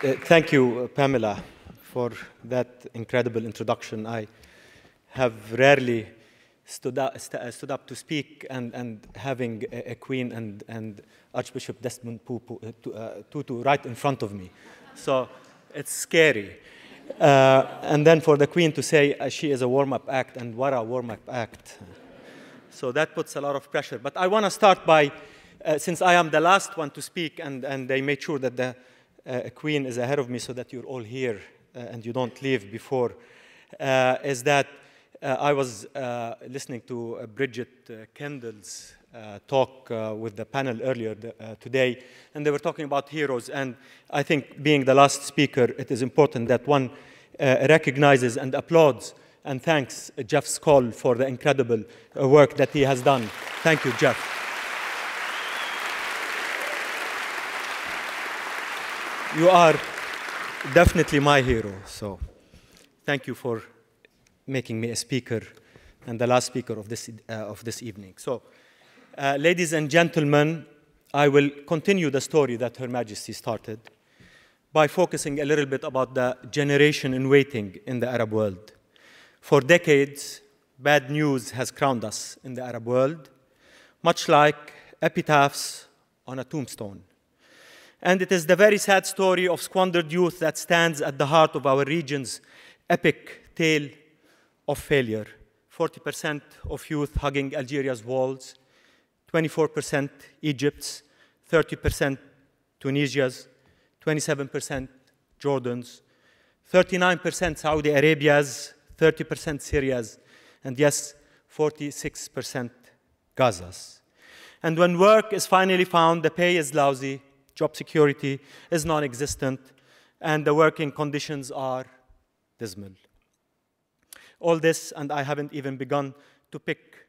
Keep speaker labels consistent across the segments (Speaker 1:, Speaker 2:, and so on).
Speaker 1: Thank you, Pamela, for that incredible introduction. I have rarely stood up to speak, and having a Queen and Archbishop Desmond Tutu right in front of me. So it's scary. And then for the Queen to say she is a warm-up act, and what a warm-up act. So that puts a lot of pressure. But I want to start by, since I am the last one to speak, and they made sure that the Queen is ahead of me so that you're all here and you don't leave before, is that I was listening to Bridget Kendall's talk with the panel earlier today, and they were talking about heroes. And I think, being the last speaker, it is important that one recognizes and applauds and thanks Jeff Skoll for the incredible work that he has done. Thank you, Jeff. You are definitely my hero, so thank you for making me a speaker and the last speaker of this evening. So, ladies and gentlemen, I will continue the story that Her Majesty started by focusing a little bit about the generation in waiting in the Arab world. For decades, bad news has crowned us in the Arab world, much like epitaphs on a tombstone. And it is the very sad story of squandered youth that stands at the heart of our region's epic tale of failure. 40% of youth hugging Algeria's walls, 24% Egypt's, 30% Tunisia's, 27% Jordan's, 39% Saudi Arabia's, 30% Syria's, and yes, 46% Gaza's. And when work is finally found, the pay is lousy, job security is non-existent, and the working conditions are dismal. All this, and I haven't even begun to pick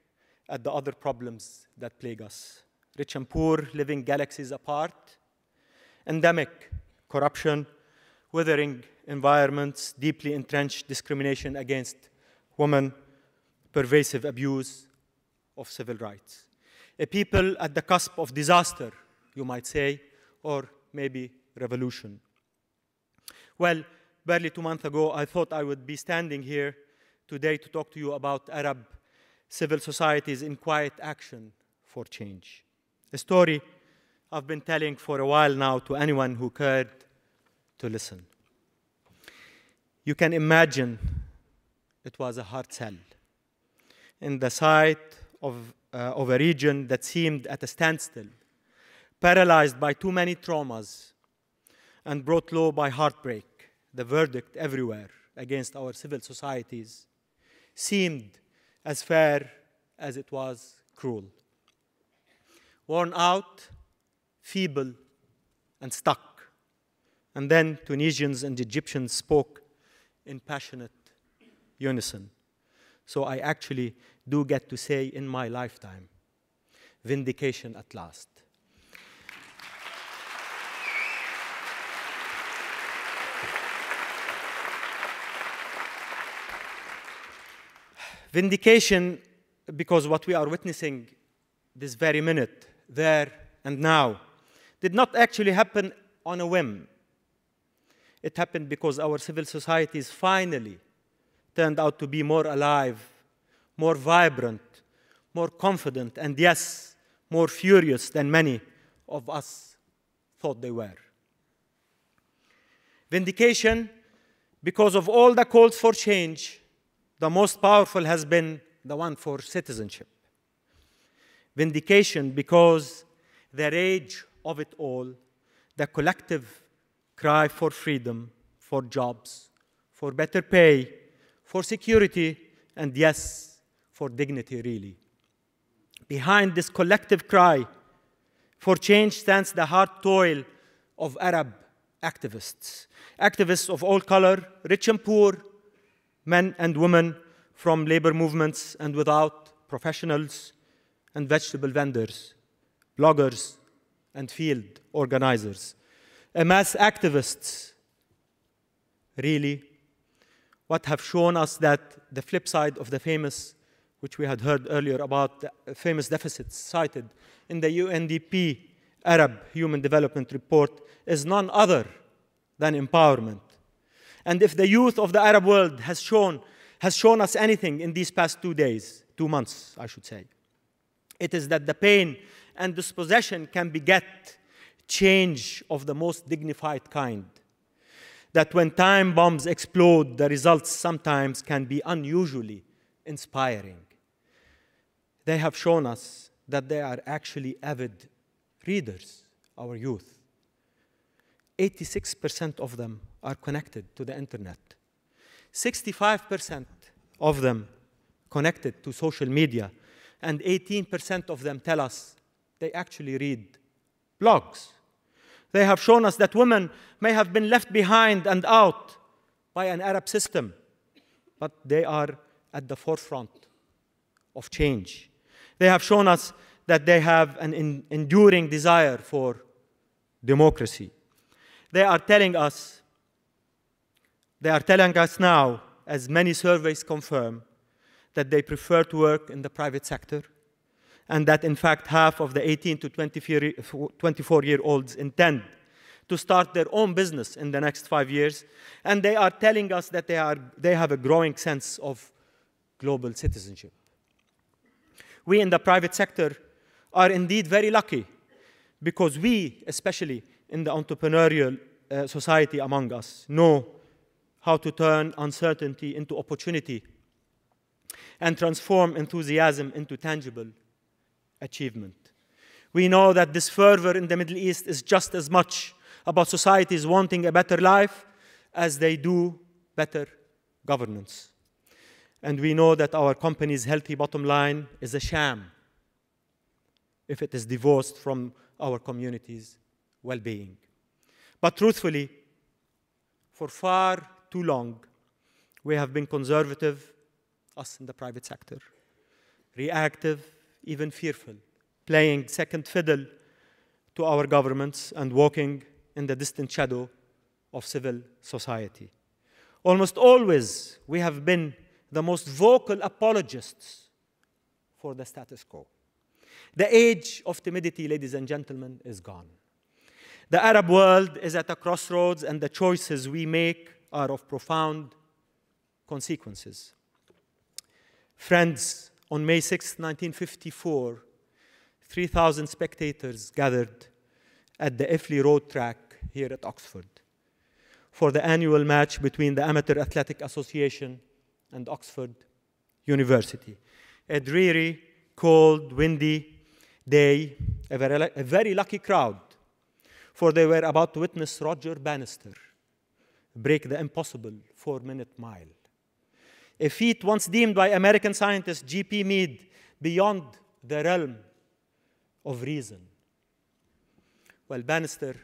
Speaker 1: at the other problems that plague us. Rich and poor living galaxies apart, endemic corruption, withering environments, deeply entrenched discrimination against women, pervasive abuse of civil rights. A people at the cusp of disaster, you might say, or maybe revolution. Well, barely 2 months ago, I thought I would be standing here today to talk to you about Arab civil societies in quiet action for change. A story I've been telling for a while now to anyone who cared to listen. You can imagine it was a hard sell. In the sight of a region that seemed at a standstill, paralyzed by too many traumas, and brought low by heartbreak, the verdict everywhere against our civil societies seemed as fair as it was cruel. Worn out, feeble, and stuck. And then Tunisians and Egyptians spoke in passionate unison. So I actually do get to say in my lifetime, vindication at last. Vindication, because what we are witnessing this very minute, there and now, did not actually happen on a whim. It happened because our civil societies finally turned out to be more alive, more vibrant, more confident, and yes, more furious than many of us thought they were. Vindication, because of all the calls for change, the most powerful has been the one for citizenship. Vindication, because the rage of it all, the collective cry for freedom, for jobs, for better pay, for security, and yes, for dignity, really. Behind this collective cry for change stands the hard toil of Arab activists. Activists of all color, rich and poor, men and women, from labor movements and without, professionals and vegetable vendors, bloggers and field organizers. Mass activists, really, what have shown us that the flip side of the famous, which we had heard earlier about, the famous deficits cited in the UNDP Arab Human Development Report, is none other than empowerment. And if the youth of the Arab world has shown us anything in these past 2 months, I should say, it is that the pain and dispossession can beget change of the most dignified kind. That when time bombs explode, the results sometimes can be unusually inspiring. They have shown us that they are actually avid readers, our youth. 86% of them are connected to the internet. 65% of them connected to social media. And 18% of them tell us they actually read blogs. They have shown us that women may have been left behind and out by an Arab system, but they are at the forefront of change. They have shown us that they have an enduring desire for democracy. They are telling us now, as many surveys confirm, that they prefer to work in the private sector, and that in fact half of the 18 to 24-year-olds intend to start their own business in the next 5 years, and they are telling us that they have a growing sense of global citizenship. We in the private sector are indeed very lucky, because we, especially in the entrepreneurial society among us, know how to turn uncertainty into opportunity and transform enthusiasm into tangible achievement. We know that this fervor in the Middle East is just as much about societies wanting a better life as they do better governance. And we know that our company's healthy bottom line is a sham if it is divorced from our community's well-being. But truthfully, for far too long, we have been conservative, us in the private sector, reactive, even fearful, playing second fiddle to our governments and walking in the distant shadow of civil society. Almost always, we have been the most vocal apologists for the status quo. The age of timidity, ladies and gentlemen, is gone. The Arab world is at a crossroads, and the choices we make are of profound consequences. Friends, on May 6, 1954, 3,000 spectators gathered at the Effley Road track here at Oxford for the annual match between the Amateur Athletic Association and Oxford University. A dreary, cold, windy day, a very lucky crowd, for they were about to witness Roger Bannister break the impossible 4-minute mile. A feat once deemed by American scientist G.P. Mead beyond the realm of reason. Well, Bannister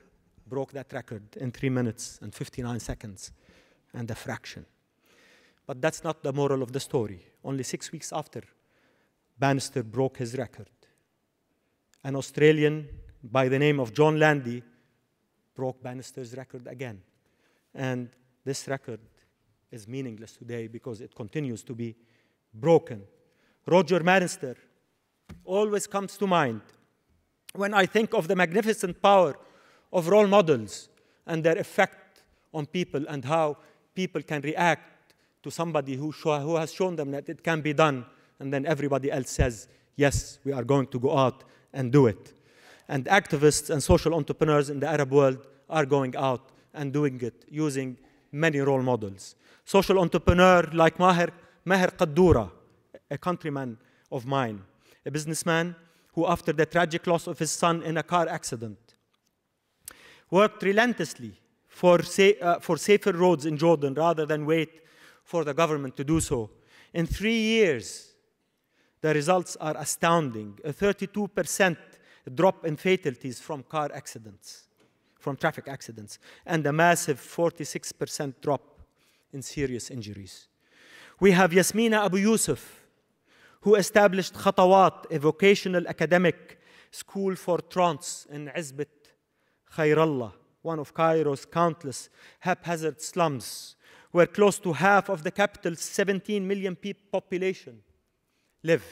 Speaker 1: broke that record in 3 minutes and 59 seconds and a fraction. But that's not the moral of the story. Only 6 weeks after Bannister broke his record, an Australian by the name of John Landy broke Bannister's record again. And this record is meaningless today because it continues to be broken. Roger Bannister always comes to mind when I think of the magnificent power of role models and their effect on people and how people can react to somebody who has shown them that it can be done, and then everybody else says, yes, we are going to go out and do it. And activists and social entrepreneurs in the Arab world are going out and doing it using many role models. Social entrepreneur like Maher Qaddoura, a countryman of mine, a businessman who, after the tragic loss of his son in a car accident, worked relentlessly for safer roads in Jordan rather than wait for the government to do so. In 3 years, the results are astounding. A 32% drop in fatalities from car accidents, from traffic accidents, and a massive 46% drop in serious injuries. We have Yasmina Abu Yusuf, who established Khatawat, a vocational academic school for trance in Izbit Khairallah, one of Cairo's countless haphazard slums, where close to half of the capital's 17 million population live.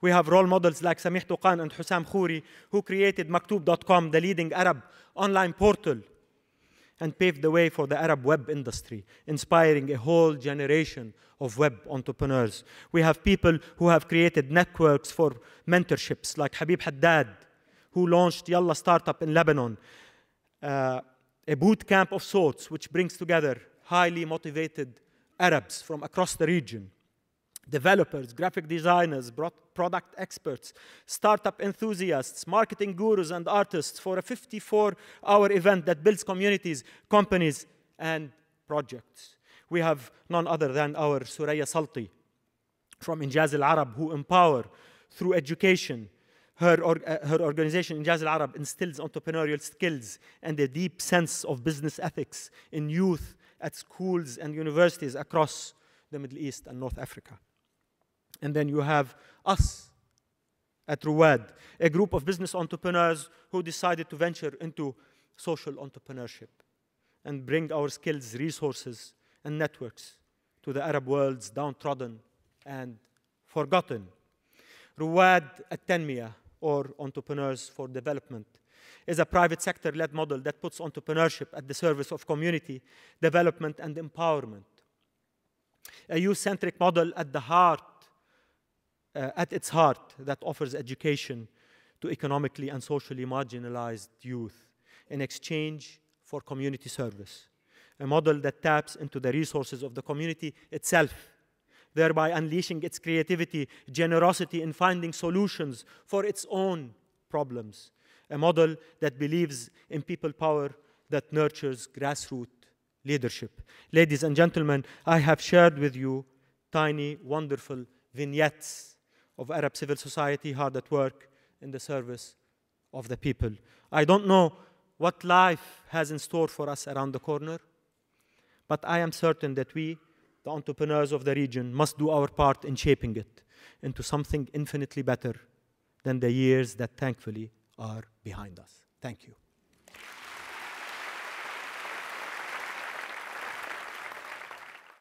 Speaker 1: We have role models like Samih Touqan and Hussam Khouri, who created Maktoub.com, the leading Arab online portal, and paved the way for the Arab web industry, inspiring a whole generation of web entrepreneurs. We have people who have created networks for mentorships, like Habib Haddad, who launched Yalla Startup in Lebanon, a boot camp of sorts, which brings together highly motivated Arabs from across the region, developers, graphic designers, product experts, startup enthusiasts, marketing gurus, and artists for a 54-hour event that builds communities, companies, and projects. We have none other than our Suraya Salti from Injaz al-Arab, who empower through education. Her organization, Injaz al-Arab, instills entrepreneurial skills and a deep sense of business ethics in youth at schools and universities across the Middle East and North Africa. And then you have us at Ruwad, a group of business entrepreneurs who decided to venture into social entrepreneurship and bring our skills, resources, and networks to the Arab world's downtrodden and forgotten. Ruwad at-Tanmiya, or Entrepreneurs for Development, is a private sector-led model that puts entrepreneurship at the service of community development and empowerment. A youth-centric model at its heart, that offers education to economically and socially marginalized youth in exchange for community service. A model that taps into the resources of the community itself, thereby unleashing its creativity, generosity in finding solutions for its own problems. A model that believes in people power, that nurtures grassroots leadership. Ladies and gentlemen, I have shared with you tiny, wonderful vignettes of Arab civil society hard at work in the service of the people. I don't know what life has in store for us around the corner, but I am certain that we, the entrepreneurs of the region, must do our part in shaping it into something infinitely better than the years that thankfully are behind us. Thank you.